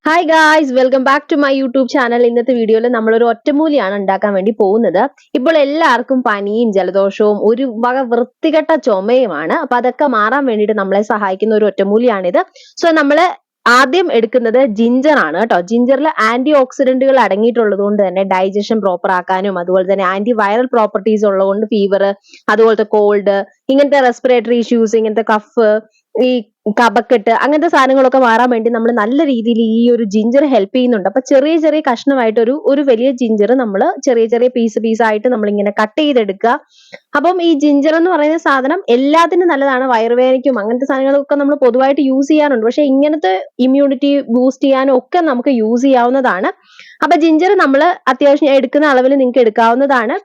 Hi guys, welcome back to my YouTube channel. ഇന്നത്തെ വീഡിയോയിൽ നമ്മളൊരു ഒറ്റമൂലിയാണ് ഉണ്ടാക്കാൻ വേണ്ടി പോകുന്നത്. ഇപ്പോൾ എല്ലാവർക്കും പനിയും ജലദോഷവും ഒരു വക വൃത്തികെട്ട ചുമയുമാണ്. അപ്പൊ അതൊക്കെ മാറാൻ വേണ്ടിയിട്ട് നമ്മളെ സഹായിക്കുന്ന ഒരു ഒറ്റമൂലിയാണിത്. സോ നമ്മള് ആദ്യം എടുക്കുന്നത് ജിഞ്ചർ ആണ് കേട്ടോ. ജിഞ്ചറിൽ ആന്റി ഓക്സിഡന്റുകൾ അടങ്ങിയിട്ടുള്ളത് കൊണ്ട് തന്നെ ഡൈജഷൻ പ്രോപ്പർ ആക്കാനും അതുപോലെ തന്നെ ആന്റി വൈറൽ പ്രോപ്പർട്ടീസ് ഉള്ളതുകൊണ്ട് ഫീവർ, അതുപോലത്തെ കോൾഡ്, ഇങ്ങനത്തെ റെസ്പിറേറ്ററി ഇഷ്യൂസ്, ഇങ്ങനത്തെ കഫ്, ഈ കഫക്കെട്ട് അങ്ങനത്തെ സാധനങ്ങളൊക്കെ മാറാൻ വേണ്ടി നമ്മൾ നല്ല രീതിയിൽ ഈ ഒരു ജിഞ്ചർ ഹെൽപ്പ് ചെയ്യുന്നുണ്ട്. അപ്പൊ ചെറിയ ചെറിയ കഷ്ണമായിട്ട് ഒരു വലിയ ജിഞ്ചർ നമ്മൾ ചെറിയ ചെറിയ പീസായിട്ട് നമ്മൾ ഇങ്ങനെ കട്ട് ചെയ്തെടുക്കുക. അപ്പം ഈ ജിഞ്ചർ എന്ന് പറയുന്ന സാധനം എല്ലാത്തിനും നല്ലതാണ്. വയറുവേദനയ്ക്കും അങ്ങനത്തെ സാധനങ്ങളൊക്കെ നമ്മൾ പൊതുവായിട്ട് യൂസ് ചെയ്യാറുണ്ട്. പക്ഷെ ഇങ്ങനത്തെ ഇമ്മ്യൂണിറ്റി ബൂസ്റ്റ് ചെയ്യാനും ഒക്കെ നമുക്ക് യൂസ് ചെയ്യാവുന്നതാണ്. അപ്പൊ ജിഞ്ചർ നമ്മൾ അത്യാവശ്യം എടുക്കുന്ന അളവിൽ നിങ്ങൾക്ക് എടുക്കാവുന്നതാണ്.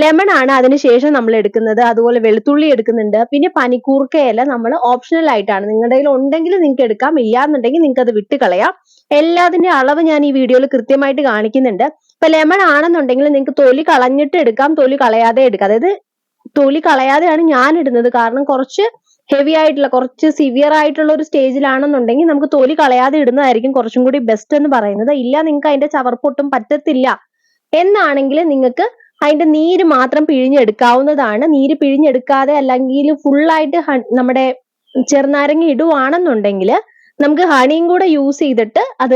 ലെമൺ ആണ് അതിനുശേഷം നമ്മൾ എടുക്കുന്നത്. അതുപോലെ വെളുത്തുള്ളി എടുക്കുന്നുണ്ട്. പിന്നെ പനിക്കൂർക്ക ഇല നമ്മൾ ഓപ്ഷണൽ ആയിട്ടാണ്, നിങ്ങളുടെ കയ്യിൽ ഉണ്ടെങ്കിൽ നിങ്ങൾക്ക് എടുക്കാം, ഇല്ലാന്നുണ്ടെങ്കിൽ നിങ്ങൾക്ക് അത് വിട്ട് കളയാം. എല്ലാത്തിന്റെ അളവ് ഞാൻ ഈ വീഡിയോയിൽ കൃത്യമായിട്ട് കാണിക്കുന്നുണ്ട്. ഇപ്പൊ ലെമൺ ആണെന്നുണ്ടെങ്കിൽ നിങ്ങൾക്ക് തൊലി കളഞ്ഞിട്ട് എടുക്കാം, തൊലി കളയാതെ എടുക്കാം. അതായത് തൊലി കളയാതെയാണ് ഞാൻ ഇടുന്നത്. കാരണം കുറച്ച് ഹെവി ആയിട്ടുള്ള, കുറച്ച് സിവിയർ ആയിട്ടുള്ള ഒരു സ്റ്റേജിലാണെന്നുണ്ടെങ്കിൽ നമുക്ക് തൊലി കളയാതെ ഇടുന്നതായിരിക്കും കുറച്ചും കൂടി ബെസ്റ്റ് എന്ന് പറയുന്നത്. ഇല്ല, നിങ്ങൾക്ക് അതിന്റെ ചവർപ്പൊട്ടും പറ്റത്തില്ല എന്നാണെങ്കിൽ നിങ്ങൾക്ക് അതിന്റെ നീര് മാത്രം പിഴിഞ്ഞെടുക്കാവുന്നതാണ്. നീര് പിഴിഞ്ഞെടുക്കാതെ അല്ലെങ്കിൽ ഫുള്ളായിട്ട് നമ്മുടെ ചെറുനാരങ്ങ ഇടുവാണെന്നുണ്ടെങ്കിൽ നമുക്ക് ഹണിയും കൂടെ യൂസ് ചെയ്തിട്ട് അത്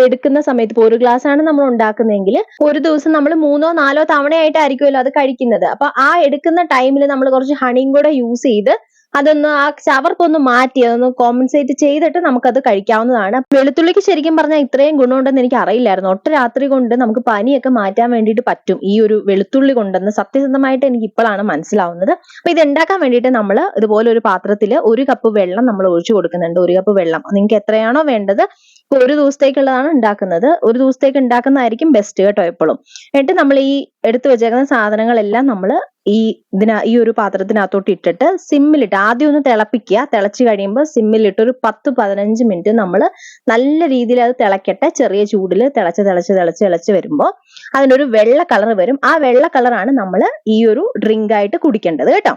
എടുക്കുന്ന സമയത്ത്, ഇപ്പോൾ ഒരു ഗ്ലാസ് ആണ് നമ്മൾ ഉണ്ടാക്കുന്നതെങ്കിൽ ഒരു ദിവസം നമ്മൾ 3-4 തവണയായിട്ടായിരിക്കുമല്ലോ അത് കഴിക്കുന്നത്. അപ്പൊ ആ എടുക്കുന്ന ടൈമിൽ നമ്മൾ കുറച്ച് ഹണിയും കൂടെ യൂസ് ചെയ്ത് അതൊന്ന് ആ ചവർപ്പൊന്ന് മാറ്റി അതൊന്ന് കോമ്പൻസേറ്റ് ചെയ്തിട്ട് നമുക്കത് കഴിക്കാവുന്നതാണ്. വെളുത്തുള്ളിക്ക് ശരിക്കും പറഞ്ഞാൽ ഇത്രയും ഗുണമുണ്ടെന്ന് എനിക്ക് അറിയില്ലായിരുന്നു. ഒറ്റ രാത്രി കൊണ്ട് നമുക്ക് പനിയൊക്കെ മാറ്റാൻ വേണ്ടിയിട്ട് പറ്റും ഈ ഒരു വെളുത്തുള്ളി കൊണ്ടെന്ന് സത്യസന്ധമായിട്ട് എനിക്ക് ഇപ്പോഴാണ് മനസ്സിലാവുന്നത്. അപ്പൊ ഇത് ഉണ്ടാക്കാൻ വേണ്ടിയിട്ട് നമ്മൾ ഇതുപോലെ ഒരു പാത്രത്തിൽ 1 കപ്പ് വെള്ളം നമ്മൾ ഒഴിച്ചു കൊടുക്കുന്നുണ്ട്. 1 കപ്പ് വെള്ളം നിങ്ങൾക്ക് എത്രയാണോ വേണ്ടത്. ഇപ്പൊ ഒരു ദിവസത്തേക്കുള്ളതാണ് ഉണ്ടാക്കുന്നത്. ഒരു ദിവസത്തേക്ക് ഉണ്ടാക്കുന്നതായിരിക്കും ബെസ്റ്റ് കേട്ടോ എപ്പോഴും. എന്നിട്ട് നമ്മൾ ഈ എടുത്തു വെച്ചേക്കുന്ന സാധനങ്ങളെല്ലാം നമ്മൾ ഈ ഒരു പാത്രത്തിനകത്തോട്ട് ഇട്ടിട്ട് സിമ്മിലിട്ട് ആദ്യം ഒന്ന് തിളപ്പിക്കുക. തിളച്ച് കഴിയുമ്പോൾ സിമ്മിലിട്ട് ഒരു 10-15 മിനിറ്റ് നമ്മൾ നല്ല രീതിയിൽ അത് തിളക്കട്ടെ. ചെറിയ ചൂടിൽ തിളച്ച് വരുമ്പോൾ അതിനൊരു വെള്ള കളർ വരും. ആ വെള്ള കളറാണ് നമ്മൾ ഈ ഒരു ഡ്രിങ്ക് ആയിട്ട് കുടിക്കേണ്ടത് കേട്ടോ.